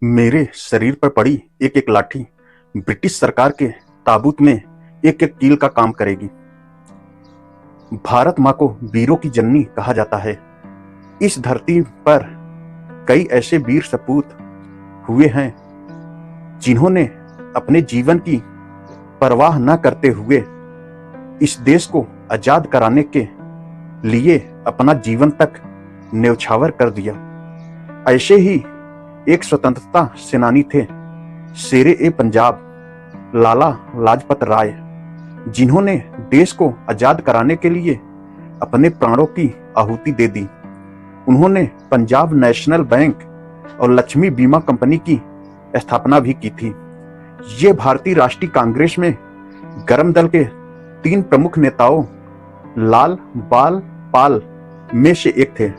मेरे शरीर पर पड़ी एक एक लाठी ब्रिटिश सरकार के ताबूत में एक एक कील का काम करेगी। भारत माँ को वीरों की जननी कहा जाता है। इस धरती पर कई ऐसे वीर सपूत हुए हैं जिन्होंने अपने जीवन की परवाह न करते हुए इस देश को आजाद कराने के लिए अपना जीवन तक न्यौछावर कर दिया। ऐसे ही एक स्वतंत्रता सेनानी थे शेरे ए पंजाब लाला लाजपत राय, जिन्होंने देश को आजाद कराने के लिए अपने प्राणों की आहुति दे दी। उन्होंने पंजाब नेशनल बैंक और लक्ष्मी बीमा कंपनी की स्थापना भी की थी। ये भारतीय राष्ट्रीय कांग्रेस में गर्म दल के 3 प्रमुख नेताओं लाल बाल पाल में से एक थे।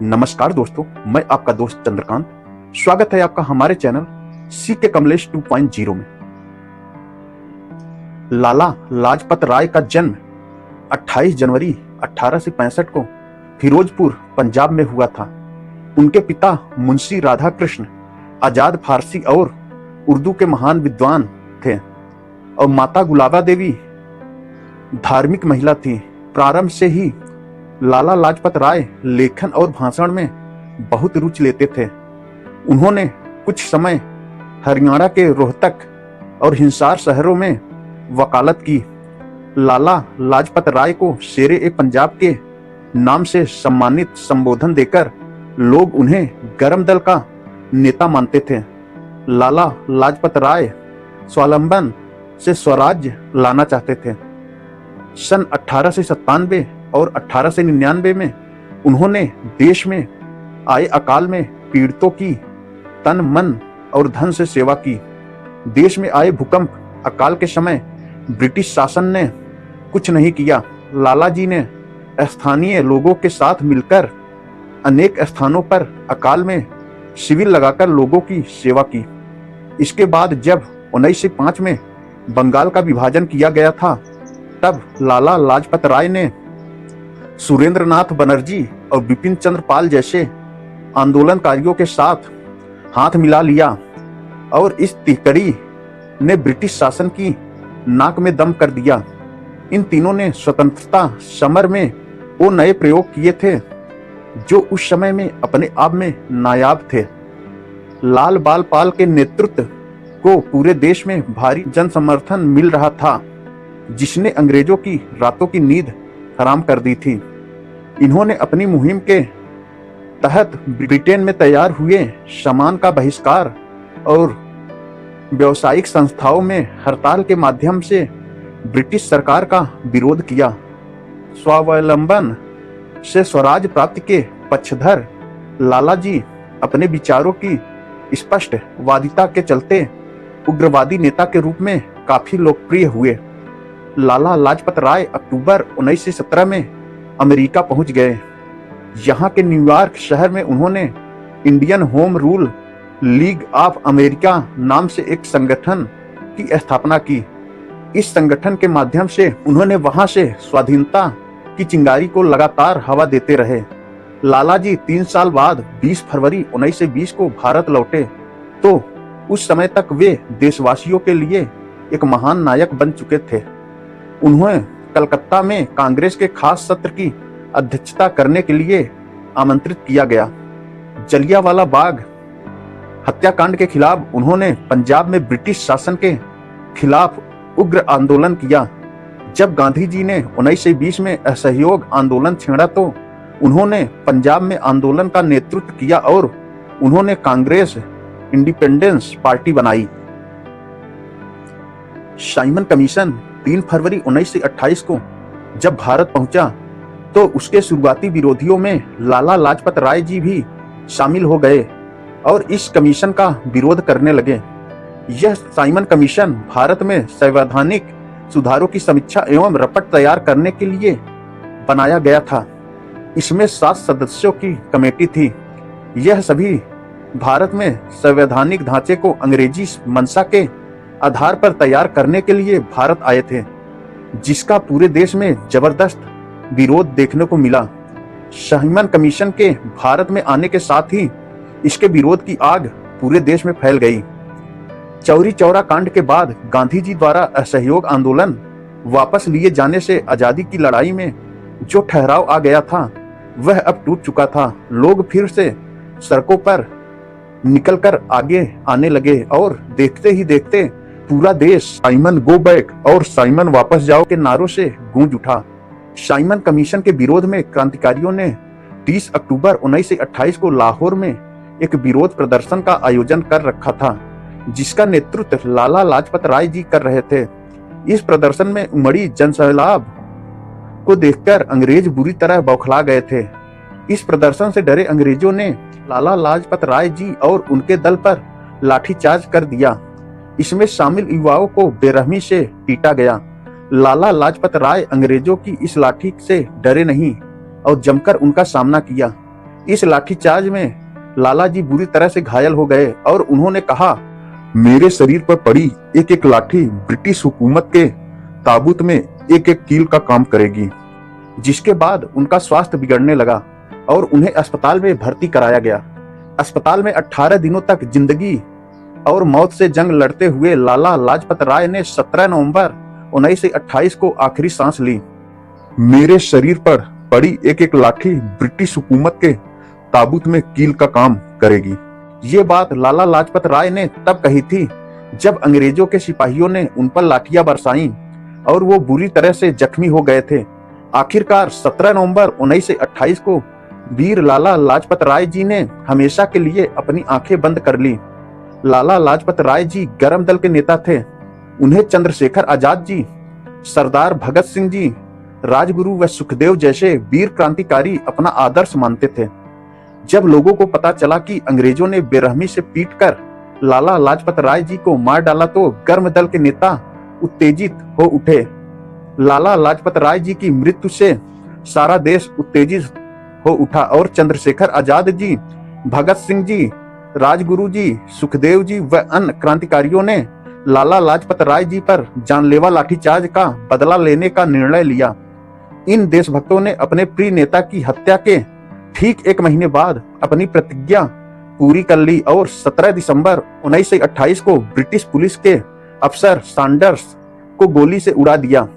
नमस्कार दोस्तों, मैं आपका दोस्त चंद्रकांत। स्वागत है आपका हमारे चैनल सी के कमलेश 2.0 में। लाला लाजपत राय का जन्म 28 जनवरी 1865 को फिरोजपुर पंजाब में हुआ था। उनके पिता मुंशी राधा कृष्ण आजाद फारसी और उर्दू के महान विद्वान थे और माता गुलाबा देवी धार्मिक महिला थी। प्रारंभ से ही लाला लाजपत राय लेखन और भाषण में बहुत रुचि लेते थे। उन्होंने कुछ समय हरियाणा के रोहतक और हिसार शहरों में वकालत की। लाला लाजपत राय को शेरे ए पंजाब के नाम से सम्मानित संबोधन देकर लोग उन्हें गर्म दल का नेता मानते थे। लाला लाजपत राय स्वावलंबन से स्वराज्य लाना चाहते थे। सन 1897 और 1899 में उन्होंने देश में आए अकाल में पीड़ितों की तन मन और धन से सेवा की। देश में आए भूकंप अकाल के समय ब्रिटिश शासन ने कुछ नहीं किया। लाला जी ने स्थानीय लोगों के साथ मिलकर अनेक स्थानों पर अकाल में शिविर लगाकर लोगों की सेवा की। इसके बाद जब 1905 में बंगाल का विभाजन किया गया था, तब लाला लाजपत राय ने सुरेंद्रनाथ बनर्जी और बिपिन चंद्र पाल जैसे आंदोलनकारियों के साथ हाथ मिला लिया और इस तिहकड़ी ने ब्रिटिश शासन की नाक में दम कर दिया। इन तीनों ने स्वतंत्रता समर में वो नए प्रयोग किए थे जो उस समय में अपने आप में नायाब थे। लाल बाल पाल के नेतृत्व को पूरे देश में भारी जन समर्थन मिल रहा था, जिसने अंग्रेजों की रातों की नींद हराम कर दी थी। इन्होंने अपनी मुहिम के तहत ब्रिटेन में तैयार हुए सामान का बहिष्कार और व्यावसायिक संस्थाओं में हड़ताल के माध्यम से ब्रिटिश सरकार का विरोध किया। स्वावलंबन से स्वराज प्राप्ति के पक्षधर लाला जी अपने विचारों की स्पष्ट वादिता के चलते उग्रवादी नेता के रूप में काफी लोकप्रिय हुए। लाला लाजपत राय अक्टूबर 1917 में अमेरिका पहुंच गए। यहाँ के न्यूयॉर्क शहर में उन्होंने Indian home rule league of America नाम से एक संगठन की स्थापना की। इस संगठन के माध्यम से उन्होंने वहां से स्वाधीनता की चिंगारी को लगातार हवा देते रहे। लाला जी 3 साल बाद 20 फरवरी 1920 को भारत लौटे, तो उस समय तक वे देशवासियों के लिए एक महान नायक बन चुके थे। उन्हें कलकत्ता में कांग्रेस के खास सत्र की अध्यक्षता करने के लिए आमंत्रित किया गया। जलियांवाला बाग हत्याकांड के खिलाफ उन्होंने पंजाब में ब्रिटिश शासन के खिलाफ उग्र आंदोलन किया। जब गांधी जी ने 1920 में असहयोग आंदोलन छेड़ा, तो उन्होंने पंजाब में आंदोलन का नेतृत्व किया और उन्होंने कांग्रेस इंडिपेंडेंस पार्टी बनाई। साइमन कमीशन 3 फरवरी 1928 को जब भारत पहुंचा, तो उसके शुरुआती विरोधियों में लाला लाजपत राय जी भी शामिल हो गए और इस कमीशन का विरोध करने लगे। यह साइमन कमीशन भारत में संवैधानिक सुधारों की समीक्षा एवं रिपोर्ट तैयार करने के लिए बनाया गया था। इसमें 7 सदस्यों की कमेटी थी। यह सभी भारत में संवैधानिक ढांचे को अंग्रेजी मंशा के आधार पर तैयार करने के लिए भारत आए थे, जिसका पूरे देश में जबरदस्त विरोध देखने को मिला। साइमन कमीशन के भारत में आने के साथ ही इसके विरोध की आग पूरे देश में फैल गई। चौरी चौरा कांड के बाद गांधी जी द्वारा असहयोग आंदोलन वापस लिए जाने से आजादी की लड़ाई में जो ठहराव आ गया था वह अब टूट चुका था। लोग फिर से सड़कों पर निकलकर आगे आने लगे और देखते ही देखते पूरा देश साइमन गो बैक और साइमन वापस जाओ के नारों से गूंज उठा। साइमन कमीशन के विरोध में क्रांतिकारियों ने 30 अक्टूबर 1928 को लाहौर में एक विरोध प्रदर्शन का आयोजन कर रखा था, जिसका नेतृत्व लाला लाजपत राय जी कर रहे थे। इस प्रदर्शन में उमड़ी जनसैलाब को देखकर अंग्रेज बुरी तरह बौखला गए थे। इस प्रदर्शन से डरे अंग्रेजों ने लाला लाजपत राय जी और उनके दल पर लाठीचार्ज कर दिया। इसमें शामिल युवाओं को बेरहमी से पीटा गया। लाला लाजपत राय अंग्रेजों की इस लाठी से डरे नहीं और जमकर उनका सामना किया। इस लाठीचार्ज में लाला जी बुरी तरह से घायल हो गए और उन्होंने कहा, मेरे शरीर पर पड़ी एक एक लाठी ब्रिटिश हुकूमत के ताबूत में एक एक कील का काम करेगी। जिसके बाद उनका स्वास्थ्य बिगड़ने लगा और उन्हें अस्पताल में भर्ती कराया गया। अस्पताल में 18 दिनों तक जिंदगी और मौत से जंग लड़ते हुए लाला लाजपत राय ने 17 नवंबर 1928 को आखिरी सांस ली। मेरे शरीर पर पड़ी एक एक लाठी ब्रिटिश हुकूमत के ताबूत में कील का काम करेगी। ये बात लाला लाजपत राय ने तब कही थी जब अंग्रेजों के सिपाहियों ने उन पर लाठियां बरसाई और वो बुरी तरह से जख्मी हो गए थे। आखिरकार 17 नवंबर 1928 को वीर लाला लाजपत राय जी ने हमेशा के लिए अपनी आंखें बंद कर ली। लाला लाजपत राय जी गरम दल के नेता थे। उन्हें चंद्रशेखर आजाद जी, सरदार भगत सिंह जी, राजगुरु व सुखदेव जैसे वीर क्रांतिकारी अपना आदर्श मानते थे। जब लोगों को पता चला कि अंग्रेजों ने बेरहमी से पीटकर लाला लाजपत राय जी को मार डाला तो गर्म दल के नेता उत्तेजित हो उठे। लाला लाजपत राय जी की मृत्यु से सारा देश उत्तेजित हो उठा और चंद्रशेखर आजाद जी, भगत सिंह जी, राजगुरु जी, सुखदेव जी व अन्य क्रांतिकारियों ने लाला लाजपत राय जी पर जानलेवा लाठीचार्ज का बदला लेने का निर्णय लिया। इन देशभक्तों ने अपने प्रिय नेता की हत्या के ठीक एक महीने बाद अपनी प्रतिज्ञा पूरी कर ली और 17 दिसंबर 1928 को ब्रिटिश पुलिस के अफसर सैंडर्स को गोली से उड़ा दिया।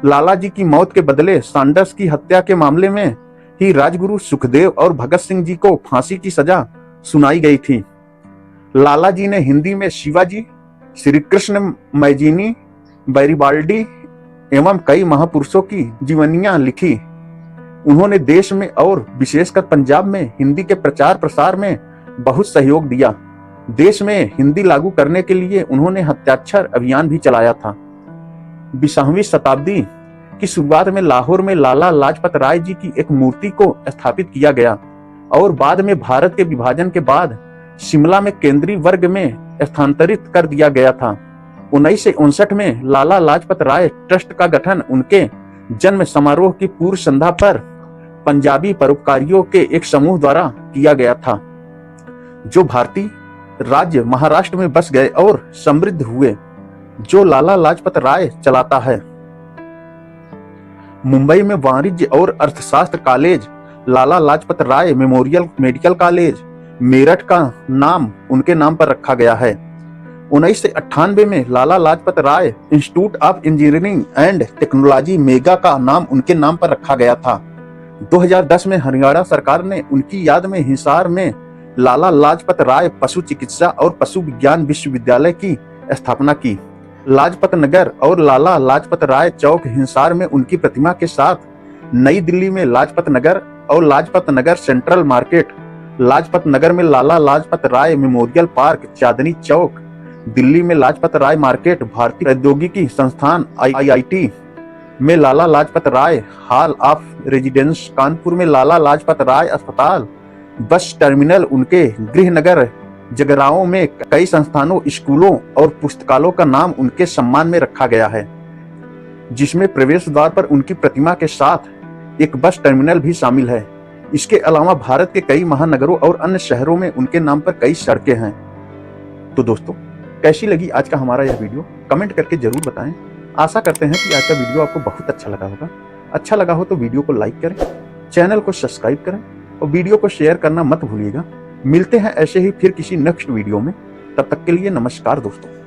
लाला जी की मौत के बदले सैंडर्स की हत्या के मामले में ही राजगुरु सुखदेव और भगत सिंह जी को फांसी की सजा सुनाई गई थी। लाला जी ने हिंदी में शिवाजी, श्री कृष्ण मैजिनी, बैरिबाल्डी एवं कई महापुरुषों की जीवनियां लिखी। उन्होंने देश में और विशेषकर पंजाब में हिंदी के प्रचार प्रसार में बहुत सहयोग दिया। देश में हिंदी लागू करने के लिए उन्होंने हत्याक्षर अभियान भी चलाया था। 20वीं शताब्दी की शुरुआत में लाहौर में लाला लाजपत राय जी की एक मूर्ति को स्थापित किया गया और बाद में भारत के विभाजन के बाद शिमला में केंद्रीय वर्ग में स्थानांतरित कर दिया गया था। 1959 में लाला लाजपत राय ट्रस्ट का गठन उनके जन्म समारोह की पूर्व संध्या पर पंजाबी परोपकारियों के एक समूह द्वारा किया गया था, जो भारतीय राज्य महाराष्ट्र में बस गए और समृद्ध हुए, जो लाला लाजपत राय चलाता है। मुंबई में वाणिज्य और अर्थशास्त्र कॉलेज, लाला लाजपत राय मेमोरियल मेडिकल कॉलेज, मेरठ का नाम उनके नाम पर रखा गया है। 1998 में Lala Lajpat Rai institute of engineering and technology Moga का नाम उनके नाम पर रखा गया था। 2010 में हरियाणा सरकार ने उनकी याद में हिसार में लाला लाजपत राय पशु चिकित्सा और पशु विज्ञान विश्वविद्यालय की स्थापना की। लाजपत नगर और लाला लाजपत राय चौक हिसार में उनकी प्रतिमा के साथ नई दिल्ली में लाजपत नगर और लाजपत नगर सेंट्रल मार्केट, लाजपत नगर में लाला लाजपत राय मेमोरियल पार्क चांदनी चौक, दिल्ली में लाजपत राय मार्केट, भारतीय प्रौद्योगिकी संस्थान IIT में लाला लाजपत राय हॉल ऑफ रेजिडेंस, कानपुर में लाला लाजपत राय अस्पताल, बस टर्मिनल, उनके गृह नगर जगराओं में कई संस्थानों, स्कूलों और पुस्तकालयों का नाम उनके सम्मान में रखा गया है, जिसमें प्रवेश द्वार पर उनकी प्रतिमा के साथ एक बस टर्मिनल भी शामिल है। इसके अलावा भारत के कई महानगरों और अन्य शहरों में उनके नाम पर कई सड़कें हैं। तो दोस्तों, कैसी लगी आज का हमारा यह वीडियो, कमेंट करके जरूर बताएं। आशा करते हैं कि आज का वीडियो आपको बहुत अच्छा लगा होगा। अच्छा लगा हो तो वीडियो को लाइक करें, चैनल को सब्सक्राइब करें और वीडियो को शेयर करना मत भूलिएगा, मिलते हैं ऐसे ही फिर किसी नेक्स्ट वीडियो में। तब तक के लिए नमस्कार दोस्तों।